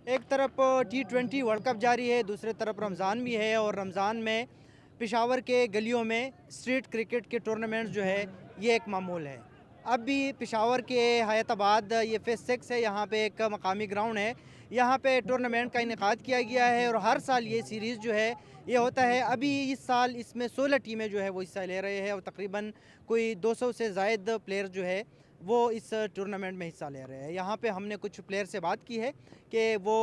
ایک طرف T20 world cup جاری ہے، دوسری طرف رمضان بھی ہے، اور رمضان میں پشاور کے گلیوں میں اسٹریٹ کرکٹ کے ٹورنامنٹس جو ہے یہ ایک معمول ہے۔ اب بھی پشاور کے حیات آباد یہ فیس 6 ہے، یہاں پہ ایک مقامی گراؤنڈ ہے، یہاں پہ ٹورنامنٹ کا انعقاد کیا گیا ہے، اور ہر سال یہ سیریز جو ہے یہ ہوتا ہے۔ ابھی اس سال اس میں 16 ٹیمیں جو ہے وہ حصہ لے رہے ہیں، اور تقریباً کوئی 200 سے زائد پلیئر جو ہے وہ اس ٹورنامنٹ میں حصہ لے رہے ہیں۔ یہاں پہ ہم نے کچھ پلیئر سے بات کی ہے کہ وہ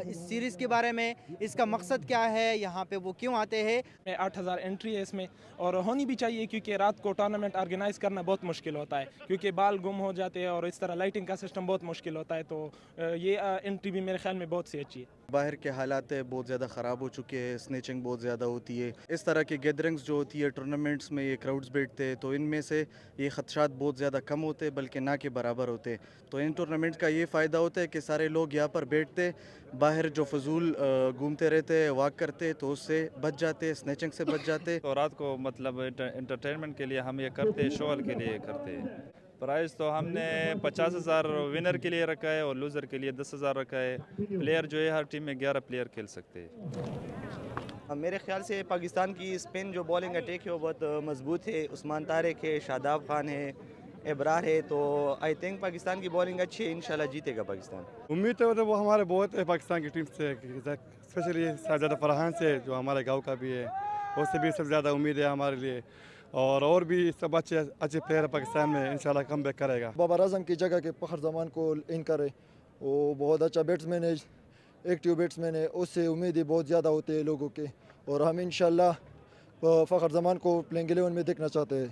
اس سیریز کے بارے میں، اس کا مقصد کیا ہے، یہاں پہ وہ کیوں آتے ہیں۔ 8,000 انٹری ہے اس میں، اور ہونی بھی چاہیے کیونکہ رات کو ٹورنامنٹ آرگنائز کرنا بہت مشکل ہوتا ہے، کیونکہ بال گم ہو جاتے ہیں اور اس طرح لائٹنگ کا سسٹم بہت مشکل ہوتا ہے، تو یہ انٹری بھی میرے خیال میں بہت سی اچھی ہے۔ باہر کے حالات بہت زیادہ خراب ہو چکے ہیں، سنیچنگ بہت زیادہ ہوتی ہے، اس طرح کی گیدرنگز جو ہوتی ہے ٹورنامنٹس میں، یہ کراؤڈز بیٹھتے ہیں، تو ان میں سے یہ خدشات بہت زیادہ کم ہوتے ہیں، بلکہ نہ کے برابر ہوتے ہیں۔ تو ان ٹورنامنٹ کا یہ فائدہ ہوتا ہے کہ سارے لوگ یہاں پر بیٹھتے، باہر جو فضول گھومتے رہتے واک کرتے تو اس سے بچ جاتے، سنیچنگ سے بچ جاتے۔ تو رات کو مطلب انٹرٹینمنٹ کے لیے ہم یہ کرتے، شوال کے لیے کرتے ہیں۔ پرائز تو ہم نے 50,000 ونر کے لیے رکھا ہے اور لوزر کے لیے 10,000 رکھا ہے۔ پلیئر جو ہے ہر ٹیم میں 11 پلیئر کھیل سکتے ہیں۔ میرے خیال سے پاکستان کی اسپن جو بالنگ اٹیک ہے وہ بہت مضبوط ہے، عثمان طارق ہے، شاداب خان ہے، ابرار ہے، تو آئی تھنک پاکستان کی بالنگ اچھی ہے، انشاءاللہ جیتے گا پاکستان۔ امید تو وہ ہمارے بہت ہے پاکستان کی ٹیم سے، اسپیشلی شہزادہ فرحان سے جو ہمارے گاؤں کا بھی ہے، اس سے بھی سب سے زیادہ امید ہے ہمارے لیے، اور بھی سب اچھے پلیئر پاکستان میں انشاءاللہ کم بیک کرے گا۔ بابر اعظم کی جگہ کے فخر زمان کو ان کرے، وہ بہت اچھا بیٹسمین ہے، ایکٹیو بیٹسمین ہے، اس سے امیدیں بہت زیادہ ہوتے ہیں لوگوں کے، اور ہم انشاءاللہ فخر زمان کو پلینگ 11 میں دیکھنا چاہتے ہیں۔